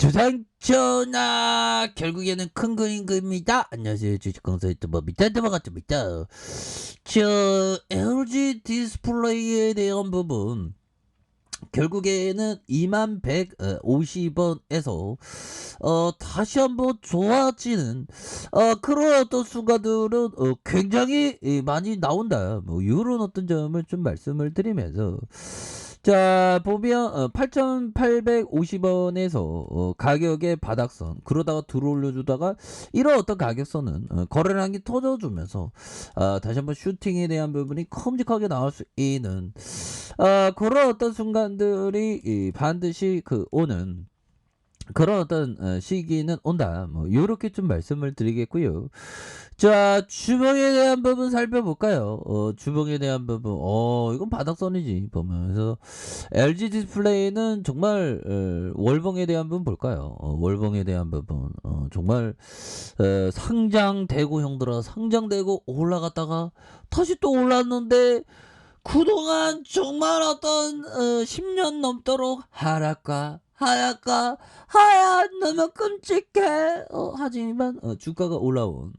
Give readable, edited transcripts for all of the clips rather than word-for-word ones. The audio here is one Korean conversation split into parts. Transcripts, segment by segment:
주상전하 결국에는 큰 그림 그립니다. 안녕하세요, 주식공사 유튜버 밑단드버 같습니다. LG 디스플레이에 대한 부분 결국에는 2150원에서 다시 한번 좋아지는 그런 어떤 순간들은 굉장히 많이 나온다. 뭐 이런 어떤 점을 좀 말씀을 드리면서, 자 보면 8,850원에서 가격의 바닥선, 그러다가 들어올려 주다가 이런 어떤 가격선은 거래량이 터져주면서 다시 한번 슈팅에 대한 부분이 큼직하게 나올 수 있는 그런 어떤 순간들이 반드시 오는 그런 어떤 시기는 온다. 뭐 요렇게 좀 말씀을 드리겠고요. 자, 주봉에 대한 부분 살펴볼까요? 주봉에 대한 부분, 이건 바닥선이지 보면서 LG 디스플레이는 정말 월봉에 대한 부분 볼까요? 월봉에 대한 부분 정말 상장되고, 형들아, 상장되고 올라갔다가 다시 또 올랐는데, 그동안 정말 어떤 10년 넘도록 하락과 너무 끔찍해. 하지만 주가가 올라온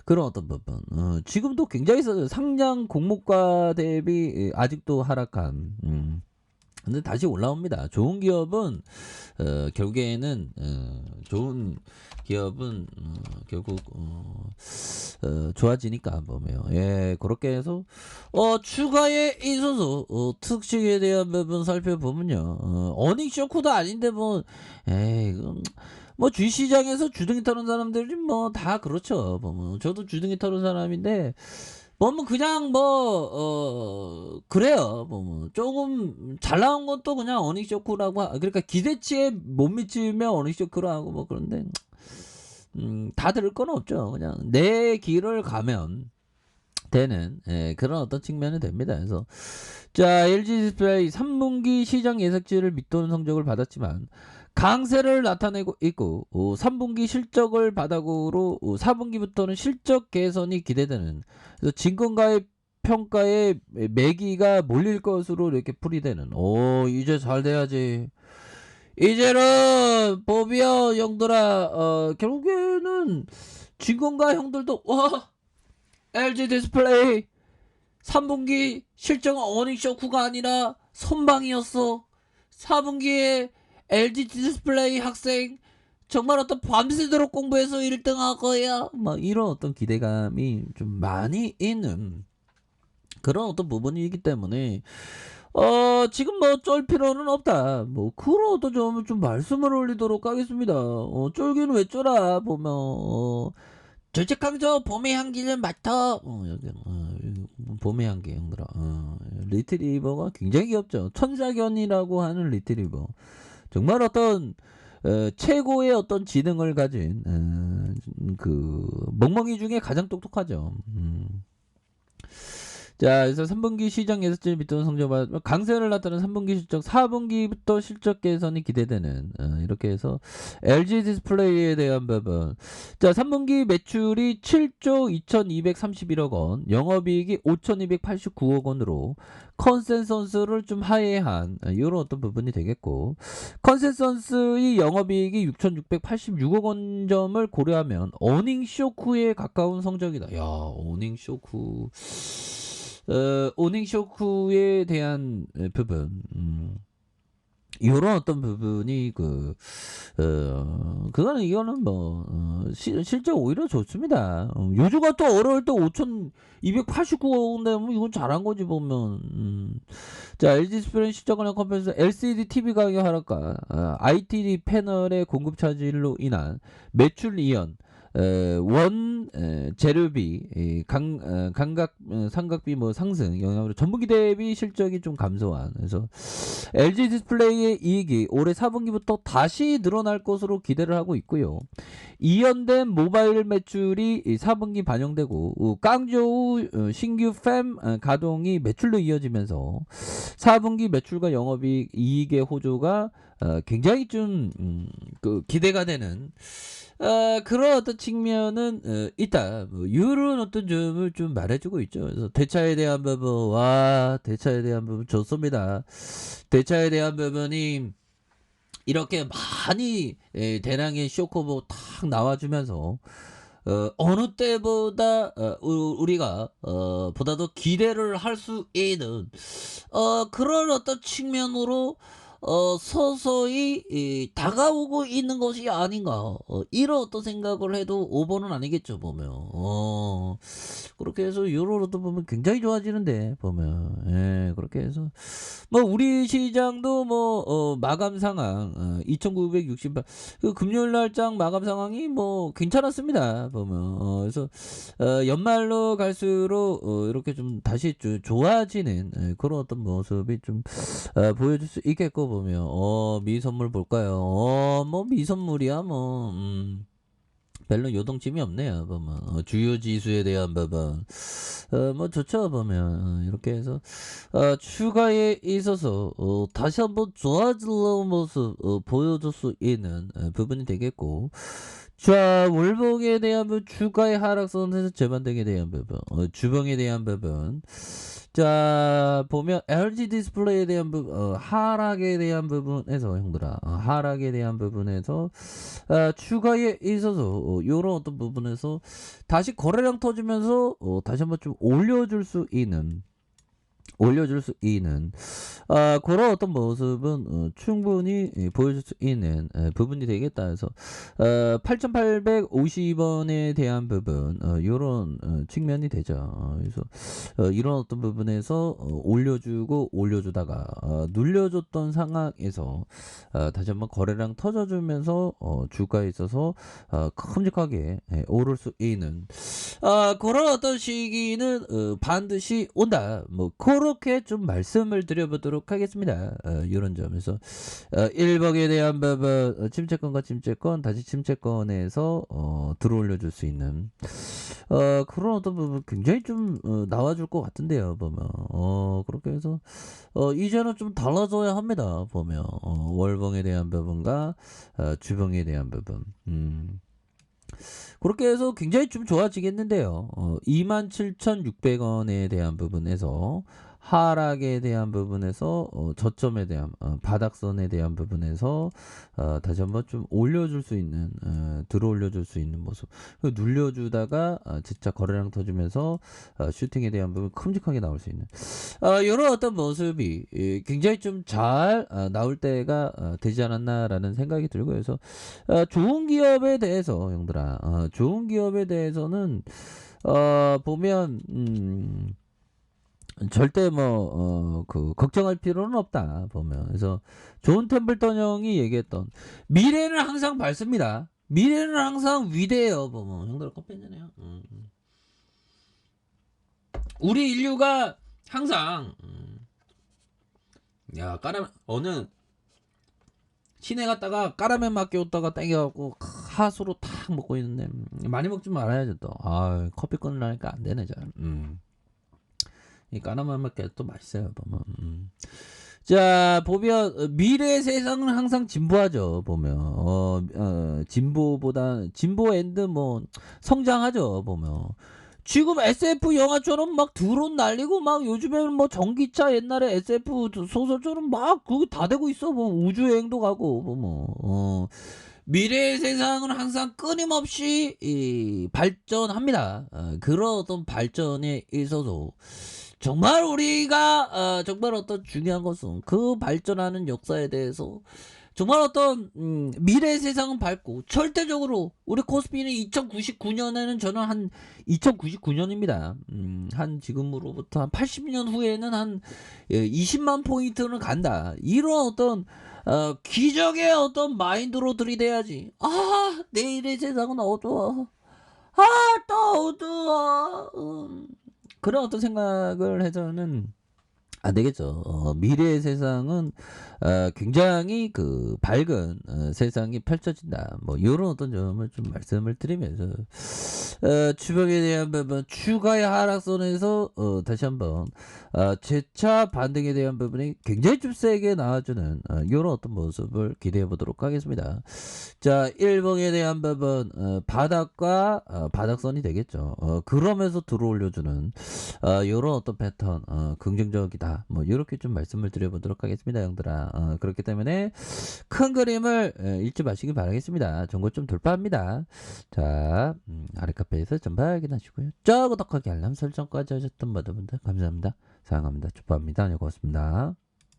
그런 어떤 부분, 지금도 굉장히 상장 공모가 대비 아직도 하락한, 근데 다시 올라옵니다. 좋은 기업은 결국에는 좋은 기업은 결국 좋아지니까 보면, 예, 그렇게 해서 추가에 있어서 특징에 대한 부분 살펴보면요, 어닝 쇼크도 아닌데 뭐, 에이, 뭐 주시장에서 주둥이 터는 사람들이 뭐 다 그렇죠. 보면 저도 주둥이 터는 사람인데, 뭐 그냥 그래요. 뭐 조금 잘 나온 것도 그냥 어닝 쇼크라고 그러니까 기대치에 못 미치면 어닝 쇼크로 하고 뭐 그런데, 다 들을 건 없죠. 그냥 내 길을 가면 되는, 그런 어떤 측면이 됩니다. 그래서 자, LG 디스플레이 3분기 시장 예상치를 밑도는 성적을 받았지만 강세를 나타내고 있고, 3분기 실적을 바닥으로 4분기부터는 실적 개선이 기대되는, 그래서 진건가의 평가에 매기가 몰릴 것으로 이렇게 풀이되는. 이제 잘 돼야지. 이제는 보비어 형들아, 결국에는 진건가 형들도 와, LG 디스플레이 3분기 실적 어닝 쇼크가 아니라 선방이었어. 4분기에 LG 디스플레이 학생 정말 어떤 밤새도록 공부해서 1등 할 거야. 막 이런 어떤 기대감이 좀 많이 있는 그런 어떤 부분이기 때문에 지금 뭐 쫄 필요는 없다. 뭐 그런 어떤 점을 좀 말씀을 올리도록 하겠습니다. 쫄기는 왜 쫄아? 보면 조직강조 봄의 향기를 맡아. 여기 봄의 향기 형들아. 리트리버가 굉장히 귀엽죠. 천사견이라고 하는 리트리버. 정말 어떤 최고의 어떤 지능을 가진 그 멍멍이 중에 가장 똑똑하죠. 자, 그래서 3분기 시장 예상치를 밑도는 성적을 강세를 나타낸 3분기 실적, 4분기부터 실적 개선이 기대되는, 이렇게 해서 LG 디스플레이에 대한 부분. 자, 3분기 매출이 7조 2231억 원, 영업이익이 5289억 원으로 컨센서스를 좀 하회한 이런 어떤 부분이 되겠고, 컨센서스의 영업이익이 6686억 원 점을 고려하면 어닝 쇼크에 가까운 성적이다. 야, 어닝 쇼크. 오닝 쇼크에 대한 부분, 이런 어떤 부분이 그거는 이거는 뭐 실적 오히려 좋습니다. 요주가 또 어려울 때 5,289억 원 되면 이건 잘한 거지 보면. 자, LG 디스플레이 실적관련 컨퍼런스 LCD TV 가격 하락과 ITD 패널의 공급 차질로 인한 매출 이연, 원 재료비, 상각비 뭐 상승 영향으로 전분기 대비 실적이 좀 감소한, 그래서 LG 디스플레이의 이익이 올해 4분기부터 다시 늘어날 것으로 기대를 하고 있고요. 이연된 모바일 매출이 4분기 반영되고, 깡저우 신규 팸 가동이 매출로 이어지면서 4분기 매출과 영업이익의 호조가 굉장히 좀 기대가 되는 그런 어떤 측면은 있다. 뭐 이런 어떤 점을 좀 말해주고 있죠. 그래서 대차에 대한 부분, 대차에 대한 부분 좋습니다. 대차에 대한 부분이 이렇게 많이 대량의 쇼커버 탁 나와주면서 어느 때보다 우리가 보다 더 기대를 할 수 있는 그런 어떤 측면으로 서서히 다가오고 있는 것이 아닌가 이런 어떤 생각을 해도 오버는 아니겠죠 보면. 그렇게 해서 요로로도 보면 굉장히 좋아지는데 보면 그렇게 해서 뭐 우리 시장도 뭐 마감 상황 2,968 그 금요일 날장 마감 상황이 뭐 괜찮았습니다 보면. 그래서 연말로 갈수록 이렇게 좀 다시 좋아지는 그런 어떤 모습이 좀 보여줄 수 있겠고 보면. 미선물 볼까요? 뭐 미선물이야 뭐 별로 요동침이 없네요 보면. 주요 지수에 대한 부분 뭐 좋죠 보면. 이렇게 해서 추가에 있어서 다시 한번 좋아지는 모습 보여줄 수 있는 부분이 되겠고, 자 월봉에 대한 부분, 추가의 하락선에서 재반등에 대한 부분, 주봉에 대한 부분. 자 보면 LG 디스플레이에 대한 부분, 하락에 대한 부분에서 형들아, 하락에 대한 부분에서 추가에 있어서 요런 어떤 부분에서 다시 거래량 터지면서 다시 한번 좀 올려줄 수 있는 그런 어떤 모습은 충분히 보여줄 수 있는 부분이 되겠다 해서 8,850원에 대한 부분 요런 측면이 되죠. 그래서 이런 어떤 부분에서 올려주다가 눌려줬던 상황에서 다시 한번 거래량 터져주면서 주가에 있어서 큼직하게 오를 수 있는 그런 어떤 시기는 반드시 온다. 뭐 그렇게 좀 말씀을 드려보도록 하겠습니다. 이런 점에서 1번에 대한 부분, 침체권과 침체권, 다시 침체권에서 들어올려줄 수 있는 그런 어떤 부분 굉장히 좀 나와줄 것 같은데요 보면. 그렇게 해서 이제는 좀 달라져야 합니다 보면. 월봉에 대한 부분과 주봉에 대한 부분. 그렇게 해서 굉장히 좀 좋아지겠는데요. 27,600원에 대한 부분에서 하락에 대한 부분에서 저점에 대한 바닥선에 대한 부분에서 다시 한번 좀 올려줄 수 있는 들어 올려줄 수 있는 모습, 눌려주다가 진짜 거래량 터지면서 슈팅에 대한 부분 큼직하게 나올 수 있는 이런 어떤 모습이 굉장히 좀 잘 나올 때가 되지 않았나라는 생각이 들고, 그래서 좋은 기업에 대해서 형들아, 좋은 기업에 대해서는 보면 절대 뭐 걱정할 필요는 없다 보면. 그래서 존 템플턴 형이 얘기했던 미래는 항상 밝습니다. 미래는 항상 위대해요 보면. 형들 커피 한잔해요. 우리 인류가 항상 야 까라멘 어느 시내 갔다가 까라멘 맡겨오다가 땡겨갖고 하수로 탁 먹고 있는데 많이 먹지 말아야죠 또. 커피 끊으려니까 안 되네 잘. 이 까라멘 맡겨 또 맛있어요 보면. 자 보면 미래 세상은 항상 진보하죠 보면. 진보 앤드 뭐 성장하죠 보면. 지금 SF 영화처럼 막 드론 날리고 막 요즘에는 뭐 전기차 옛날에 SF 소설처럼 막 그게 다 되고 있어. 뭐 우주여행도 가고 뭐 미래의 세상은 항상 끊임없이 발전합니다. 그런 어떤 발전에 있어서 정말 우리가 정말 어떤 중요한 것은 그 발전하는 역사에 대해서 정말 어떤 미래의 세상은 밝고, 절대적으로 우리 코스피는 2099년에는 저는 한 2099년입니다. 한 지금으로부터 한 80년 후에는 한 20만 포인트는 간다. 이런 어떤 기적의 어떤 마인드로 들이대야지. 내일의 세상은 어두워. 또 어두워. 그런 어떤 생각을 해서는 안 되겠죠. 미래의 세상은 굉장히 그 밝은 세상이 펼쳐진다. 뭐 이런 어떤 점을 좀 말씀을 드리면서 주봉에 대한 부분, 추가의 하락선에서 다시 한번 재차 반등에 대한 부분이 굉장히 좀 세게 나와주는 이런 어떤 모습을 기대해 보도록 하겠습니다. 자 1봉에 대한 부분, 바닥과 바닥선이 되겠죠. 그러면서 들어올려주는 이런 어떤 패턴 긍정적이다. 뭐 이렇게 좀 말씀을 드려보도록 하겠습니다 형들아. 그렇기 때문에 큰 그림을 읽지 마시기 바라겠습니다. 정보 좀 돌파합니다. 자, 아래 카페에서 전부 확인하시고요. 구독하기 알람 설정까지 하셨던 모든 분들 감사합니다. 사랑합니다. 축복합니다. 네, 고맙습니다.